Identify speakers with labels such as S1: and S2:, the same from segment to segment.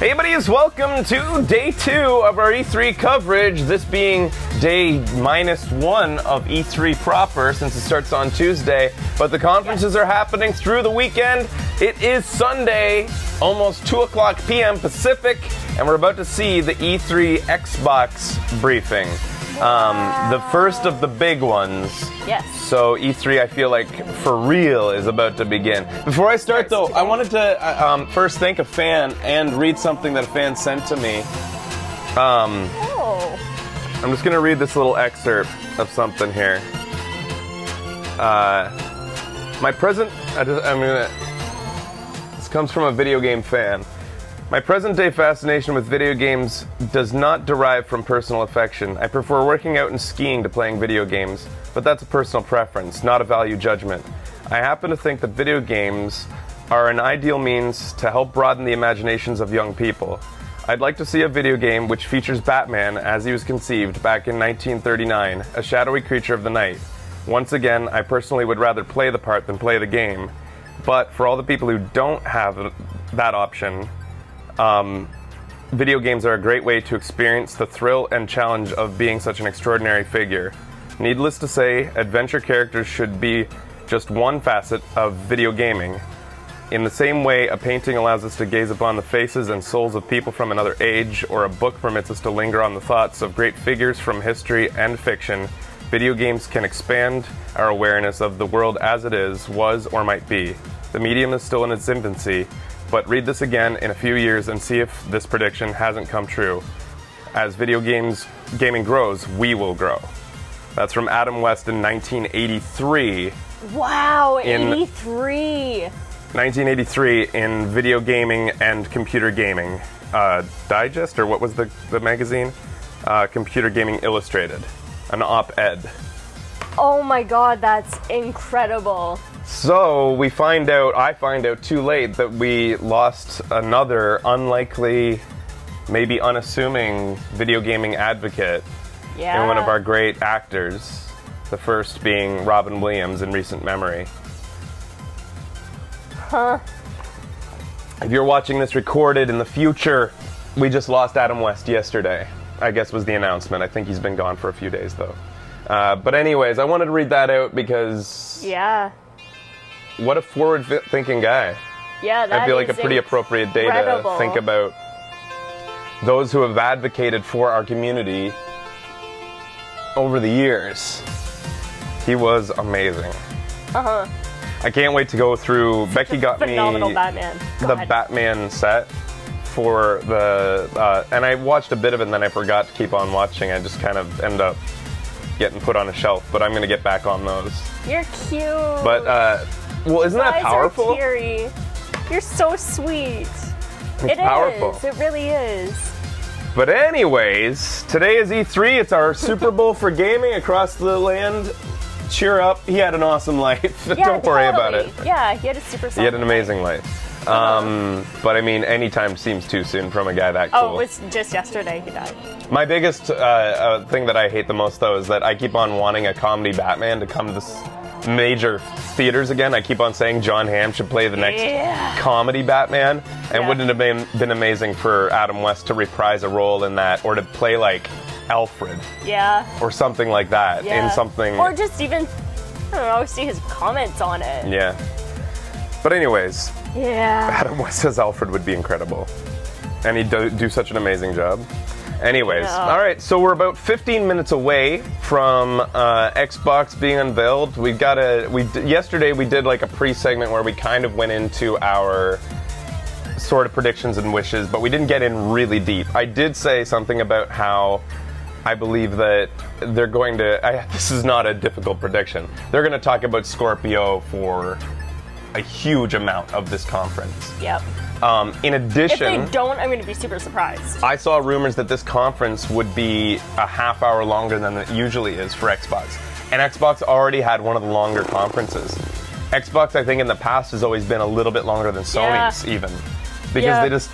S1: Hey buddies, welcome to day 2 of our E3 coverage, this being day -1 of E3 proper since it starts on Tuesday, but the conferences are happening through the weekend. It is Sunday, almost 2 o'clock p.m. Pacific, and we're about to see the E3 Xbox briefing. The first of the big ones.
S2: Yes.
S1: So E3, I feel like, for real, is about to begin. Before I start, though, I wanted to first thank a fan and read something that a fan sent to me. I'm just going to read this little excerpt of something here. This comes from a video game fan. My present-day fascination with video games does not derive from personal affection. I prefer working out and skiing to playing video games, but that's a personal preference, not a value judgment. I happen to think that video games are an ideal means to help broaden the imaginations of young people. I'd like to see a video game which features Batman as he was conceived back in 1939, a shadowy creature of the night. Once again, I personally would rather play the part than play the game, but for all the people who don't have that option, video games are a great way to experience the thrill and challenge of being such an extraordinary figure. Needless to say, adventure characters should be just one facet of video gaming. In the same way a painting allows us to gaze upon the faces and souls of people from another age, or a book permits us to linger on the thoughts of great figures from history and fiction, video games can expand our awareness of the world as it is, was, or might be. The medium is still in its infancy, but read this again in a few years and see if this prediction hasn't come true. As gaming grows, we will grow. That's from Adam West in 1983.
S2: Wow, 83.
S1: 1983 in Video Gaming and Computer Gaming Digest, or what was the magazine? Computer Gaming Illustrated, an op-ed.
S2: Oh my god, that's incredible.
S1: So I find out too late that we lost another unlikely, maybe unassuming video gaming advocate in one of our great actors, the first being Robin Williams in recent memory.
S2: Huh.
S1: If you're watching this recorded in the future, we just lost Adam West yesterday, I guess was the announcement. I think he's been gone for a few days though. But anyways, I wanted to read that out because...
S2: Yeah.
S1: What a forward-thinking guy.
S2: Yeah, that
S1: I feel like a pretty appropriate day to think about those who have advocated for our community over the years. He was amazing.
S2: Uh-huh.
S1: I can't wait to go through. Becky got me
S2: Batman.
S1: the Batman set for the... and I watched a bit of it and then I forgot to keep on watching. I just kind of end up getting put on a shelf, but I'm going to get back on those.
S2: You're cute.
S1: But, well, isn't that powerful?
S2: You're so sweet.
S1: It's powerful.
S2: It really is.
S1: But anyways, today is E3. It's our Super Bowl for gaming across the land. Cheer up. He had an awesome life.
S2: Yeah,
S1: Don't worry about it.
S2: Yeah, he had a super
S1: He had an amazing life. But I mean, anytime seems too soon from a guy that cool.
S2: Oh, it was just yesterday he died.
S1: My biggest thing that I hate the most, though, is that I keep on wanting a comedy Batman to come to this major theaters again. I keep on saying John Hamm should play the next comedy Batman, and wouldn't it have been amazing for Adam West to reprise a role in that, or to play like Alfred, or something like that, in something,
S2: or just even, I don't know, see his comments on it.
S1: But anyways,
S2: Adam
S1: West as Alfred would be incredible, and he'd do such an amazing job. Anyways, all right, so we're about 15 minutes away from Xbox being unveiled. Yesterday we did like a pre-segment where we kind of went into our sort of predictions and wishes, but we didn't get in really deep. I did say something about how I believe that they're going to, this is not a difficult prediction, they're going to talk about Scorpio for a huge amount of this conference. In addition,
S2: if they don't, I'm going to be super surprised.
S1: I saw rumors that this conference would be a half hour longer than it usually is for Xbox. And Xbox already had one of the longer conferences. Xbox, I think, in the past has always been a little bit longer than Sony's even. Because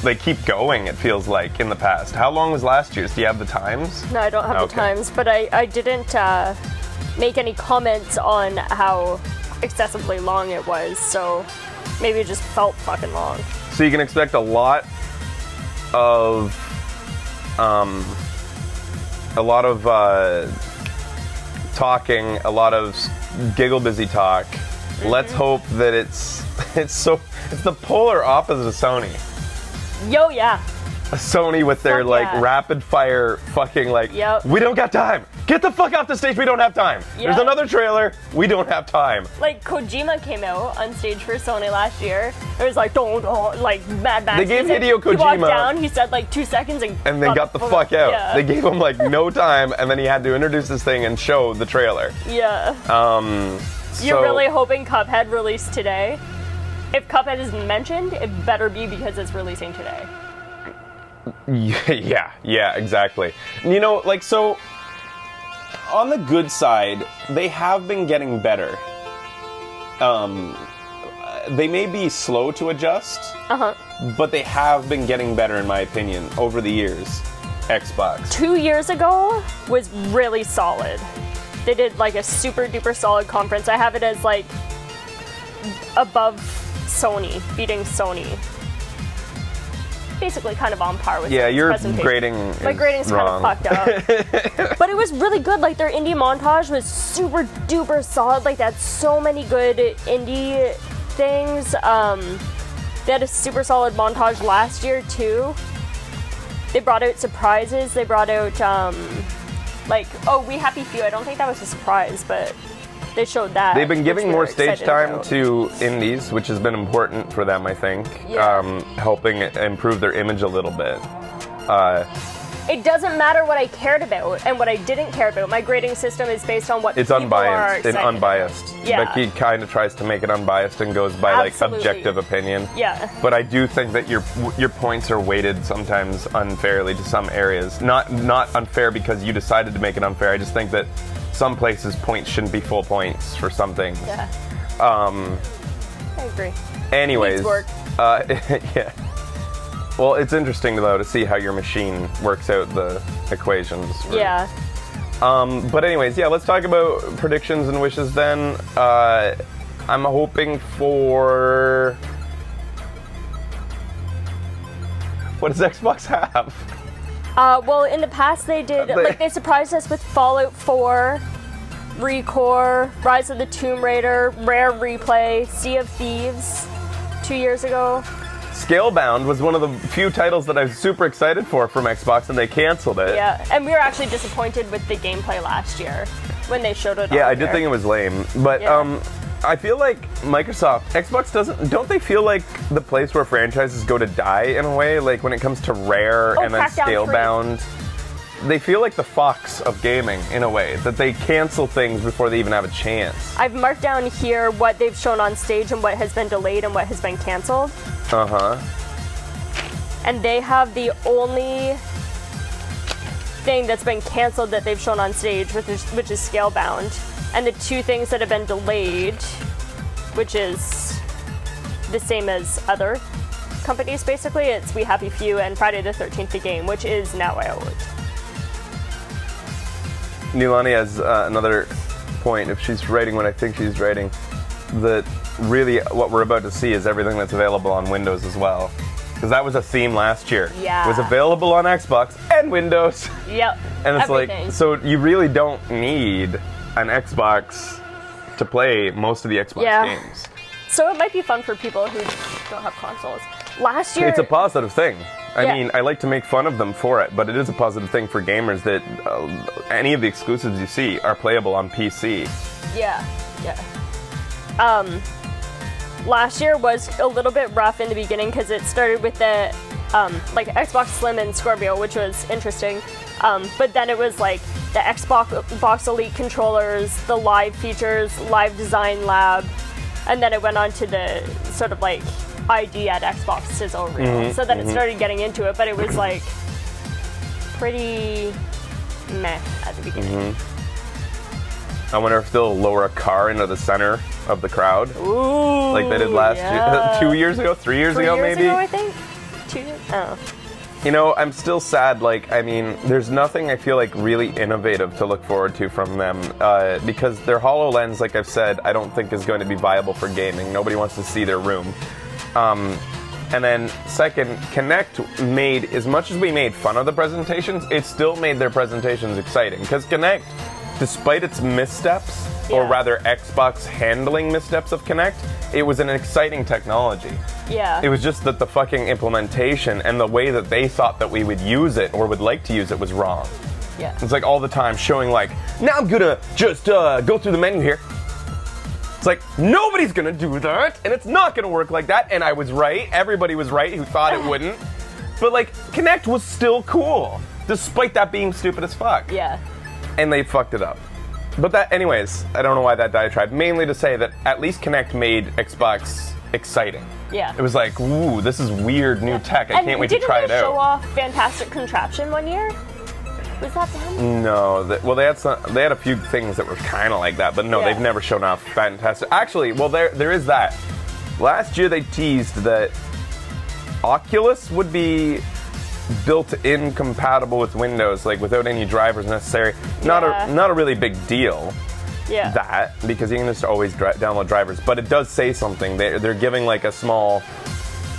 S1: they keep going, it feels like, in the past. How long was last year's? Do you have the times?
S2: No, I don't have the times, but I didn't make any comments on how excessively long it was, so maybe it just felt fucking long.
S1: So you can expect a lot of talking, a lot of giggle busy talk. Let's hope that it's the polar opposite of Sony.
S2: Yo, yeah.
S1: Sony with their
S2: Fuck
S1: like
S2: yeah.
S1: rapid fire fucking like,
S2: Yep.
S1: we don't got time. Get the fuck off the stage. We don't have time.
S2: Yep.
S1: There's another trailer. We don't have time.
S2: Like, Kojima came out on stage for Sony last year. It was like, don't, like, Mad Max.
S1: They gave
S2: He said-
S1: Hideo
S2: He walked
S1: Kojima-
S2: down, he said like 2 seconds and
S1: And they got the fuck out.
S2: Yeah.
S1: They gave him like no time, and then he had to introduce this thing and show the trailer.
S2: Yeah. You're
S1: So-
S2: really hoping Cuphead released today? If Cuphead isn't mentioned, it better be because it's releasing today.
S1: Yeah, exactly. You know, like, so, on the good side, they have been getting better. They may be slow to adjust, but they have been getting better, in my opinion, over the years. Xbox.
S2: 2 years ago was really solid. They did like a super duper solid conference. I have it as like above Sony, beating Sony. Basically kind of on par with
S1: Yeah,
S2: Sony's
S1: your
S2: presentation.
S1: grading
S2: My
S1: is
S2: grading's
S1: wrong.
S2: kind of fucked up. But it was really good. Like, their indie montage was super duper solid. Like, they had so many good indie things. They had a super solid montage last year, too. They brought out surprises. They brought out, like, oh, We Happy Few. I don't think that was a surprise, but they showed that.
S1: They've been
S2: which
S1: giving
S2: we
S1: more
S2: were
S1: stage
S2: excited
S1: time
S2: about.
S1: to indies, which has been important for them, I think.
S2: Yeah.
S1: Helping improve their image a little bit.
S2: It doesn't matter what I cared about and what I didn't care about. My grading system is based on what
S1: It's
S2: people are
S1: unbiased.
S2: excited
S1: Unbiased.
S2: about. Yeah.
S1: Becky kind of tries to make it unbiased and goes by
S2: Absolutely.
S1: like objective opinion.
S2: Yeah.
S1: But I do think that your points are weighted sometimes unfairly to some areas. Not unfair because you decided to make it unfair. I just think that some places points shouldn't be full points for some things.
S2: Yeah. I agree.
S1: Anyways,
S2: Needs work.
S1: yeah. Well, it's interesting though to see how your machine works out the equations.
S2: Yeah.
S1: But anyways, yeah, let's talk about predictions and wishes then. I'm hoping for... What does Xbox have?
S2: Well, in the past they did, like, they surprised us with Fallout 4, ReCore, Rise of the Tomb Raider, Rare Replay, Sea of Thieves 2 years ago.
S1: Scalebound was one of the few titles that I was super excited for from Xbox, and they canceled it.
S2: Yeah, and we were actually disappointed with the gameplay last year when they showed it.
S1: Yeah,
S2: on
S1: I did
S2: there.
S1: think it was lame, but
S2: Yeah.
S1: I feel like Microsoft, Xbox don't they feel like the place where franchises go to die in a way? Like when it comes to Rare and then
S2: Crackdown 3.
S1: Scalebound, they feel like the Fox of gaming in a way, that they cancel things before they even have a chance.
S2: I've marked down here what they've shown on stage and what has been delayed and what has been canceled. And they have the only thing that's been canceled that they've shown on stage, which is Scalebound. And the two things that have been delayed, which is the same as other companies, basically, it's We Happy Few and Friday the 13th the game, which is now out.
S1: Nilani has another point, if she's writing what I think she's writing, that really what we're about to see is everything that's available on Windows as well. Because that was a theme last year.
S2: Yeah.
S1: It was available on Xbox and Windows.
S2: Yep.
S1: And it's
S2: everything.
S1: like, so you really don't need an Xbox to play most of the Xbox games.
S2: So it might be fun for people who don't have consoles. Last year,
S1: It's a positive thing. I
S2: Yeah.
S1: mean, I like to make fun of them for it, but it is a positive thing for gamers that any of the exclusives you see are playable on PC.
S2: yeah. Last year was a little bit rough in the beginning because it started with the like Xbox Slim and Scorpio, which was interesting. But then it was like the Xbox Elite controllers, the live features, live design lab, and then it went on to the sort of like ID at Xbox Sizzle Reel. So then it started getting into it, but it was like pretty meh at the beginning.
S1: I wonder if they'll lower a car into the center of the crowd,
S2: Ooh,
S1: like they did last year, 2 years ago, 3 years
S2: 3
S1: ago,
S2: years
S1: maybe.
S2: ago, I think. 2 years? Oh.
S1: You know, I'm still sad. Like, I mean, there's nothing I feel like really innovative to look forward to from them because their HoloLens, like I've said, I don't think is going to be viable for gaming. Nobody wants to see their room. And then second, Kinect made, as much as we made fun of the presentations, it still made their presentations exciting. Because Kinect, despite its missteps, or rather Xbox handling missteps of Kinect, it was an exciting technology.
S2: Yeah.
S1: It was just that the fucking implementation and the way that they thought that we would use it or would like to use it was wrong.
S2: Yeah.
S1: It's like all the time showing like, now I'm gonna just go through the menu here. It's like, nobody's gonna do that, and it's not gonna work like that, and I was right. Everybody was right who thought it wouldn't. But like, Kinect was still cool, despite that being stupid as fuck.
S2: Yeah.
S1: And they fucked it up. But that, anyways, I don't know why that diatribe. Mainly to say that at least Kinect made Xbox exciting.
S2: Yeah.
S1: It was like, ooh, this is weird new tech. I can't wait to try it
S2: Didn't they show
S1: out.
S2: off Fantastic Contraption one year? Was that them?
S1: No, well, they had a few things that were kind of like that, but no,
S2: Yeah.
S1: they've never shown off Fantastic. Actually, well, there is that. Last year they teased that Oculus would be built-in compatible with Windows, like without any drivers necessary. Not a really big deal.
S2: Yeah.
S1: That, because you can just always download drivers, but it does say something. They're giving like a small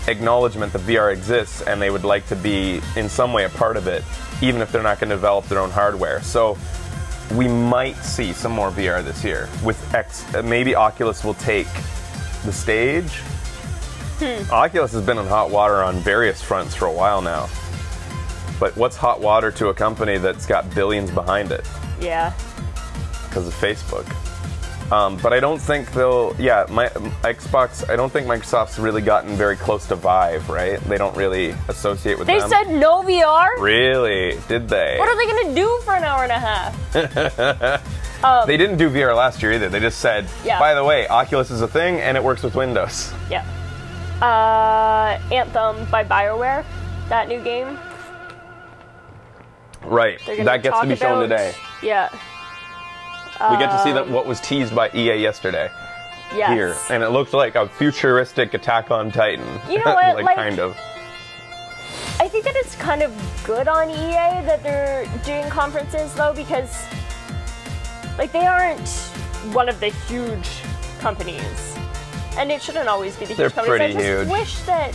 S1: acknowledgement that VR exists, and they would like to be in some way a part of it, even if they're not going to develop their own hardware. So we might see some more VR this year with maybe Oculus will take the stage. Oculus has been in hot water on various fronts for a while now. But what's hot water to a company that's got billions behind it?
S2: Yeah.
S1: Because of Facebook. But I don't think they'll. Yeah, Xbox. I don't think Microsoft's really gotten very close to Vive, right? They don't really associate with them.
S2: They said no VR?
S1: Really? Did they?
S2: What are they going to do for an hour and a half?
S1: They didn't do VR last year either. They just said, by the way, Oculus is a thing and it works with Windows.
S2: Yeah. Anthem by BioWare, that new game.
S1: Right. That gets to be shown today.
S2: Yeah.
S1: We get to see what was teased by EA yesterday.
S2: Yes.
S1: Here. And it looked like a futuristic Attack on Titan.
S2: You know what?
S1: like, kind of.
S2: I think that it's kind of good on EA that they're doing conferences, though, because like they aren't one of the huge companies. And it shouldn't always be the huge companies.
S1: Pretty
S2: I just
S1: huge.
S2: wish that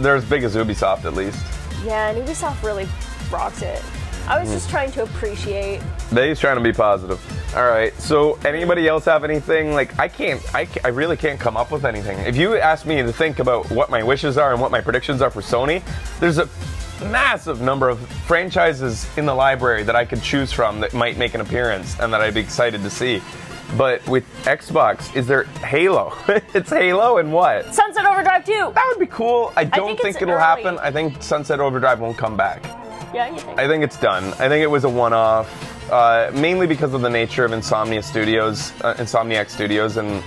S1: They're as big as Ubisoft, at least.
S2: Yeah, and Ubisoft really rocks it. I was just trying to appreciate.
S1: They's trying to be positive. All right. So, anybody else have anything? Like, I really can't come up with anything. If you ask me to think about what my wishes are and what my predictions are for Sony, there's a massive number of franchises in the library that I could choose from that might make an appearance and that I'd be excited to see. But with Xbox, is there Halo? It's Halo and what?
S2: Sunset Overdrive 2!
S1: That would be cool. I don't think it'll
S2: early.
S1: happen. I think Sunset Overdrive won't come back.
S2: Yeah, you think?
S1: I think it's done. I think it was a one-off, mainly because of the nature of Insomniac Studios, and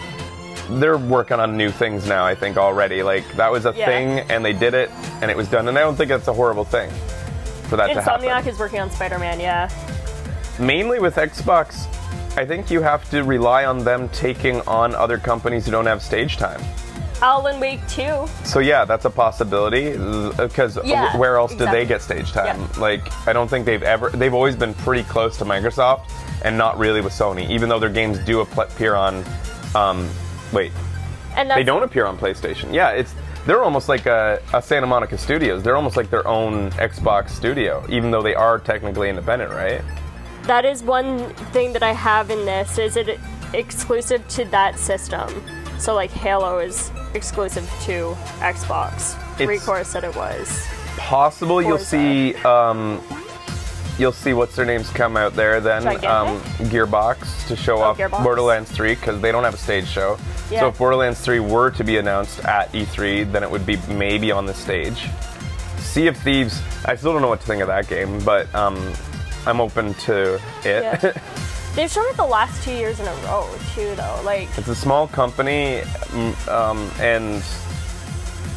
S1: they're working on new things now, I think, already. Like, that was a thing, and they did it, and it was done, and I don't think that's a horrible thing for that to happen.
S2: Insomniac is working on Spider-Man, yeah.
S1: Mainly with Xbox, I think you have to rely on them taking on other companies who don't have stage time.
S2: Alan Wake 2.
S1: So yeah, that's a possibility, because where else did they get stage time?
S2: Yeah.
S1: Like, I don't think they've always been pretty close to Microsoft, and not really with Sony, even though their games do appear on, they don't appear on PlayStation. Yeah, they're almost like a Santa Monica Studios. They're almost like their own Xbox studio, even though they are technically independent, right?
S2: That is one thing that I have in this, is it exclusive to that system. So like Halo is exclusive to Xbox. Recourse said it was.
S1: Possible you'll see what's their names come out there then, Gearbox, to show off
S2: Gearbox.
S1: Borderlands 3, because they don't have a stage show.
S2: Yeah.
S1: So if Borderlands 3 were to be announced at E3, then it would be maybe on the stage. Sea of Thieves, I still don't know what to think of that game, but I'm open to it.
S2: Yeah. They've shown it the last 2 years in a row, too, though. Like,
S1: it's a small company, and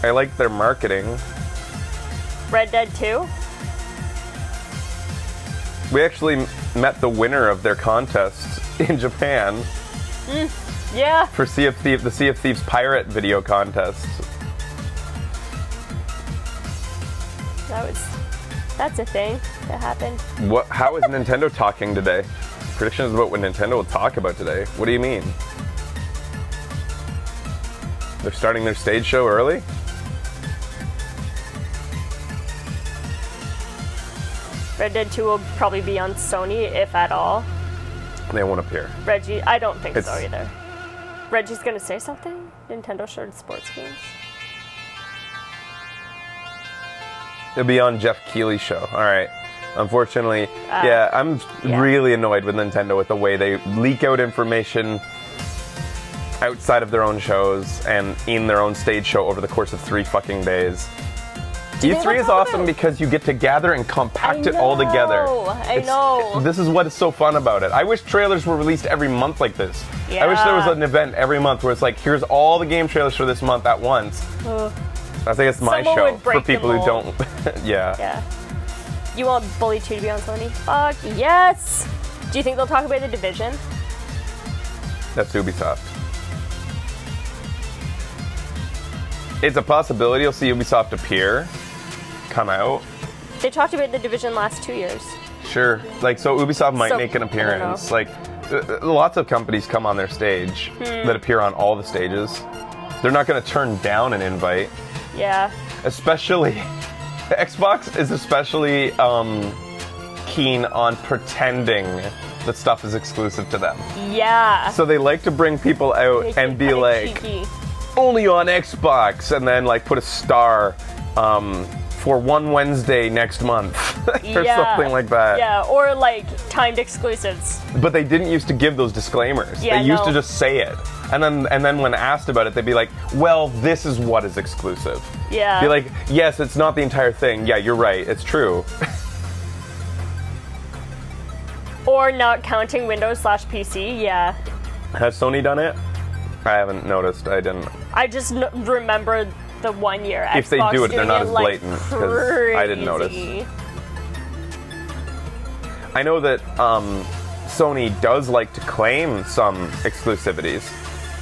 S1: I like their marketing.
S2: Red Dead 2?
S1: We actually met the winner of their contest in Japan.
S2: Yeah.
S1: For the Sea of Thieves pirate video contest.
S2: That's a thing that happened.
S1: How is Nintendo talking today? Predictions about what Nintendo will talk about today. What do you mean? They're starting their stage show early?
S2: Red Dead 2 will probably be on Sony, if at all.
S1: They won't appear.
S2: Reggie, I don't think
S1: It's-
S2: so either. Reggie's gonna say something? Nintendo started sports games?
S1: It'll be on Jeff Keighley's show. All right. Unfortunately, yeah, I'm really annoyed with Nintendo with the way they leak out information outside of their own shows and in their own stage show over the course of 3 fucking days. E3 is awesome because you get to gather and compact it all together.
S2: I know.
S1: This is what is so fun about it. I wish trailers were released every month like this. I wish there was an event every month where it's like, here's all the game trailers for this month at once. I think it's my
S2: Someone
S1: show
S2: would
S1: for
S2: break
S1: people
S2: the
S1: who
S2: mold.
S1: don't. Yeah.
S2: You want Bully 2 to be on Sony? Fuck yes! Do you think they'll talk about The Division?
S1: That's Ubisoft. It's a possibility you'll see Ubisoft appear, come out.
S2: They talked about The Division last 2 years.
S1: Sure. Like, so Ubisoft might
S2: So,
S1: make an
S2: I don't
S1: appearance.
S2: know.
S1: Like, lots of companies come on their stage that appear on all the stages. They're not going to turn down an invite.
S2: Yeah.
S1: Especially, Xbox is especially keen on pretending that stuff is exclusive to them.
S2: Yeah.
S1: So they like to bring people out
S2: Make
S1: and
S2: it
S1: be
S2: kinda
S1: like,
S2: cheeky.
S1: only on Xbox, and then like put a star for one Wednesday next month or something like that.
S2: Yeah, or like timed exclusives.
S1: But they didn't used to give those disclaimers.
S2: Yeah,
S1: they used
S2: no.
S1: to just say it. And then when asked about it, they'd be like, well, this is what is exclusive.
S2: Yeah.
S1: Be like, yes, it's not the entire thing. Yeah, you're right. It's true.
S2: Or not counting Windows/PC, yeah.
S1: Has Sony done it? I haven't noticed. I didn't.
S2: I just remember the 1 year Xbox
S1: If they do it, they're
S2: doing
S1: not as
S2: like,
S1: blatant, 'cause I didn't notice.
S2: crazy.
S1: I know that Sony does like to claim some exclusivities.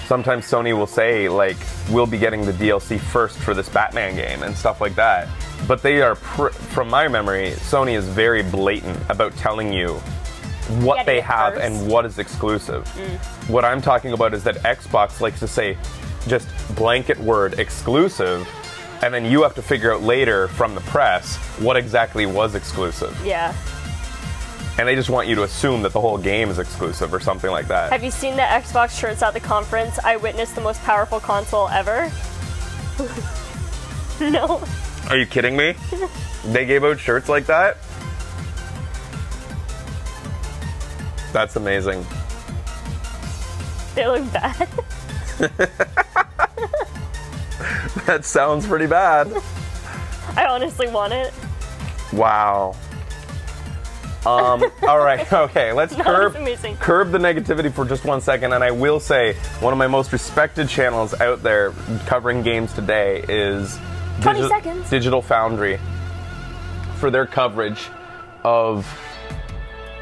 S1: Sometimes Sony will say, like, we'll be getting the DLC first for this Batman game and stuff like that. But they are, from my memory, Sony is very blatant about telling you what
S2: Getting
S1: they
S2: it
S1: have
S2: first.
S1: and what is exclusive. What I'm talking about is that Xbox likes to say just blanket word exclusive, and then you have to figure out later from the press what exactly was exclusive.
S2: Yeah.
S1: And they just want you to assume that the whole game is exclusive or something like that.
S2: Have you seen the Xbox shirts at the conference? I witnessed the most powerful console ever. No.
S1: Are you kidding me? They gave out shirts like that? That's amazing.
S2: They look bad.
S1: That sounds pretty bad.
S2: I honestly want it.
S1: Wow. All right, okay, let's
S2: No,
S1: curb
S2: it's amazing.
S1: the negativity for just 1 second, and I will say one of my most respected channels out there covering games today is
S2: 20 seconds.
S1: Digital Foundry for their coverage of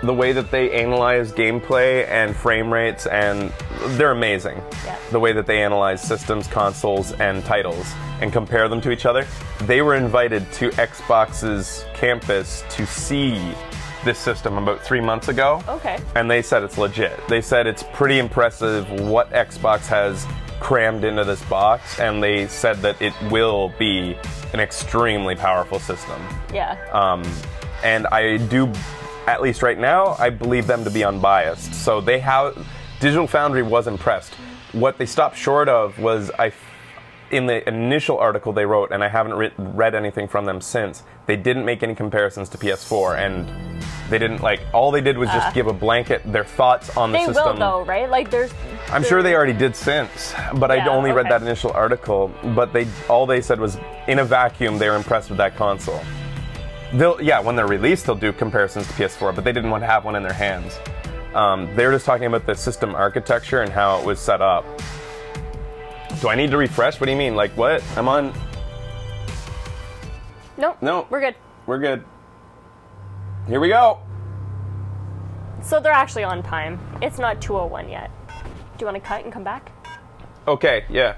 S1: the way that they analyze gameplay and frame rates, and they're amazing.
S2: Yeah.
S1: The way that they analyze systems, consoles, and titles and compare them to each other. They were invited to Xbox's campus to see this system about 3 months ago.
S2: Okay.
S1: And they said it's legit. They said it's pretty impressive what Xbox has crammed into this box, and they said that it will be an extremely powerful system.
S2: Yeah.
S1: And I do, at least right now, I believe them to be unbiased. So they have, Digital Foundry was impressed. What they stopped short of was, in the initial article they wrote, and I haven't read anything from them since, they didn't make any comparisons to PS4, and they didn't, like, all they did was just give a blanket, their thoughts on the
S2: They
S1: system.
S2: will though, right? Like there's.
S1: I'm sure they already did since, but I
S2: Yeah,
S1: only read
S2: okay.
S1: that initial article. But all they said was, in a vacuum, they were impressed with that console. When they're released, they'll do comparisons to PS4, but they didn't want to have one in their hands. They were just talking about the system architecture and how it was set up. Do I need to refresh? What do you mean? Like what? I'm on.
S2: Nope.
S1: No.
S2: We're good.
S1: We're good. Here we go.
S2: So they're actually on time. It's not 2:01 yet. Do you want to cut and come back?
S1: Okay. Yeah.